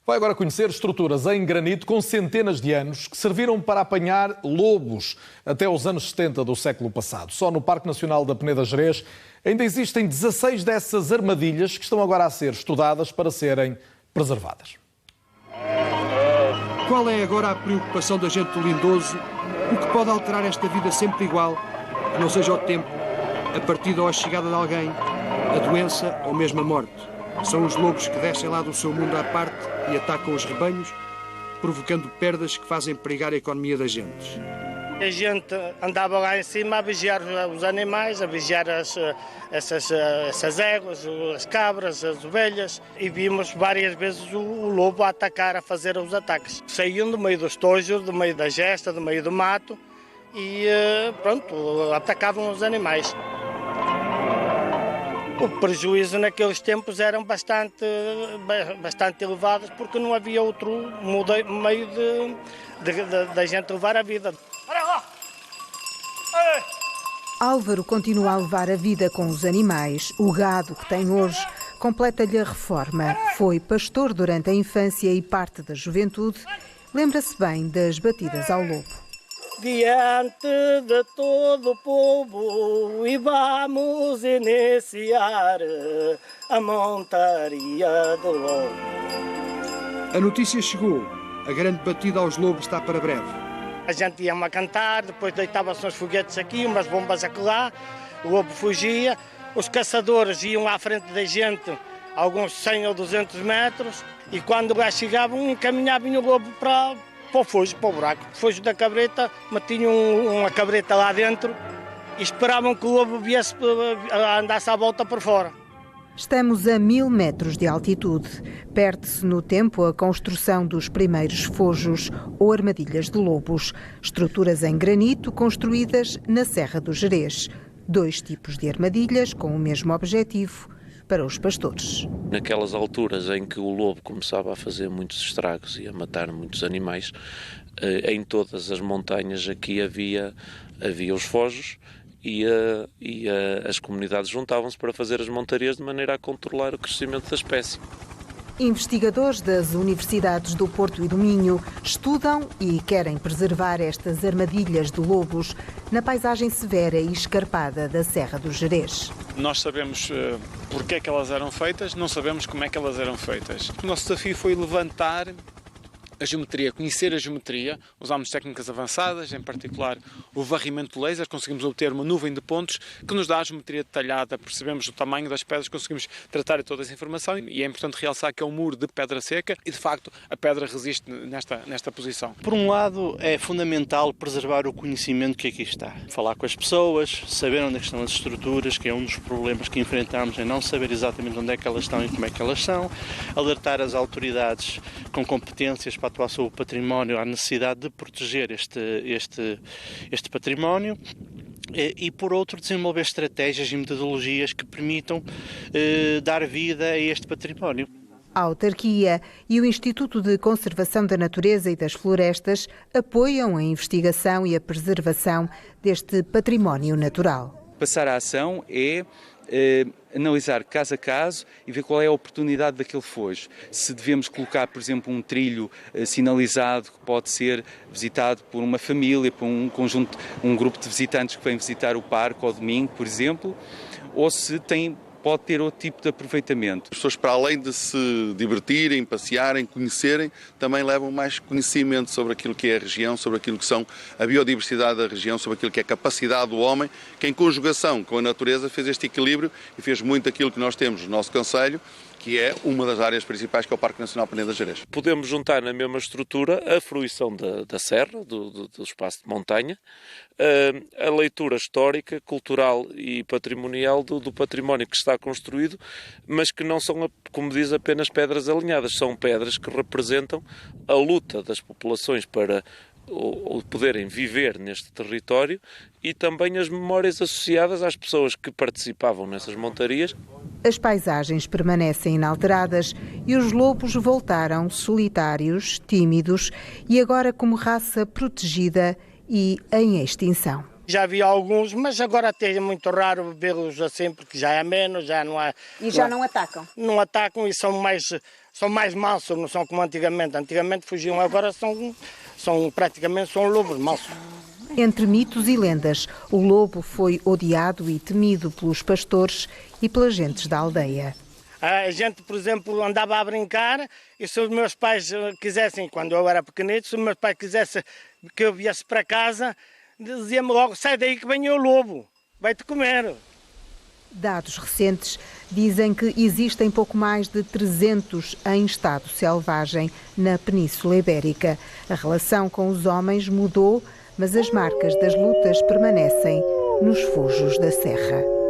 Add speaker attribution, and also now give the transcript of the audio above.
Speaker 1: Vai agora conhecer estruturas em granito com centenas de anos que serviram para apanhar lobos até os anos 70 do século passado. Só no Parque Nacional da Peneda Gerês ainda existem 16 dessas armadilhas que estão agora a ser estudadas para serem preservadas.
Speaker 2: Qual é agora a preocupação da gente do Lindoso? O que pode alterar esta vida sempre igual, que não seja o tempo, a partida ou a chegada de alguém, a doença ou mesmo a morte? São os lobos que descem lá do seu mundo à parte e atacam os rebanhos, provocando perdas que fazem perigar a economia das gentes.
Speaker 3: A gente andava lá em cima a vigiar os animais, a vigiar essas éguas, as cabras, as ovelhas, e vimos várias vezes o lobo a atacar, a fazer os ataques. Saíam do meio dos tojos, do meio da gesta, do meio do mato e pronto, atacavam os animais. O prejuízo naqueles tempos eram bastante elevados porque não havia outro meio da gente levar a vida.
Speaker 4: Álvaro continua a levar a vida com os animais. O gado que tem hoje completa-lhe a reforma. Foi pastor durante a infância e parte da juventude. Lembra-se bem das batidas ao lobo.
Speaker 3: Diante de todo o povo e vamos iniciar a montaria do lobo.
Speaker 2: A notícia chegou. A grande batida aos lobos está para breve.
Speaker 3: A gente ia-me a cantar, depois deitavam-se uns foguetes aqui, umas bombas acolá, o lobo fugia, os caçadores iam à frente da gente, alguns 100 ou 200 metros, e quando lá chegavam, encaminhavam o lobo para o fojo, para o buraco. O fojo da cabreta, metiam uma cabreta lá dentro e esperavam que o lobo viesse, andasse à volta por fora.
Speaker 4: Estamos a 1000 metros de altitude. Perde-se no tempo a construção dos primeiros fojos ou armadilhas de lobos, estruturas em granito construídas na Serra do Gerês. 2 tipos de armadilhas com o mesmo objetivo para os pastores.
Speaker 5: Naquelas alturas em que o lobo começava a fazer muitos estragos e a matar muitos animais, em todas as montanhas aqui havia os fojos e as comunidades juntavam-se para fazer as montarias de maneira a controlar o crescimento da espécie.
Speaker 4: Investigadores das universidades do Porto e do Minho estudam e querem preservar estas armadilhas de lobos na paisagem severa e escarpada da Serra do Gerês.
Speaker 6: Nós sabemos porque é que elas eram feitas, não sabemos como é que elas eram feitas. O nosso desafio foi levantar a geometria, conhecer a geometria. Usámos técnicas avançadas, em particular o varrimento laser. Conseguimos obter uma nuvem de pontos que nos dá a geometria detalhada, percebemos o tamanho das pedras, conseguimos tratar toda essa informação e é importante realçar que é um muro de pedra seca e, de facto, a pedra resiste nesta posição.
Speaker 7: Por um lado, é fundamental preservar o conhecimento que aqui está. Falar com as pessoas, saber onde é que estão as estruturas, que é um dos problemas que enfrentamos, é não saber exatamente onde é que elas estão e como é que elas são, alertar as autoridades com competências para atuar sobre o património, à necessidade de proteger este património e, por outro, desenvolver estratégias e metodologias que permitam dar vida a este património.
Speaker 4: A autarquia e o Instituto de Conservação da Natureza e das Florestas apoiam a investigação e a preservação deste património natural.
Speaker 8: Passar a ação é analisar caso a caso e ver qual é a oportunidade daquele fojo. Se devemos colocar, por exemplo, um trilho sinalizado que pode ser visitado por uma família, por um grupo de visitantes que vem visitar o parque ao domingo, por exemplo, ou se pode ter outro tipo de aproveitamento.
Speaker 9: As pessoas, para além de se divertirem, passearem, conhecerem, também levam mais conhecimento sobre aquilo que é a região, sobre aquilo que são a biodiversidade da região, sobre aquilo que é a capacidade do homem, que em conjugação com a natureza fez este equilíbrio e fez muito aquilo que nós temos no nosso concelho, que é uma das áreas principais, que é o Parque Nacional Peneda Gerês.
Speaker 5: Podemos juntar na mesma estrutura a fruição da serra, do espaço de montanha, a leitura histórica, cultural e patrimonial do património que está construído, mas que não são, como diz, apenas pedras alinhadas, são pedras que representam a luta das populações para ou poderem viver neste território e também as memórias associadas às pessoas que participavam nessas montarias.
Speaker 4: As paisagens permanecem inalteradas e os lobos voltaram solitários, tímidos e agora como raça protegida e em extinção.
Speaker 3: Já havia alguns, mas agora até é muito raro vê-los assim, porque já é menos, já não há...
Speaker 10: E já não atacam?
Speaker 3: Não atacam e são são mais mansos, não são como antigamente. Antigamente fugiam, agora praticamente são lobos mansos.
Speaker 4: Entre mitos e lendas, o lobo foi odiado e temido pelos pastores e pelas gentes da aldeia.
Speaker 3: A gente, por exemplo, andava a brincar e se os meus pais quisessem, quando eu era pequenito, se os meus pais quisessem que eu viesse para casa, dizia-me logo, sai daí que vem o lobo, vai-te comer.
Speaker 4: Dados recentes dizem que existem pouco mais de 300 em estado selvagem na Península Ibérica. A relação com os homens mudou, mas as marcas das lutas permanecem nos fujos da serra.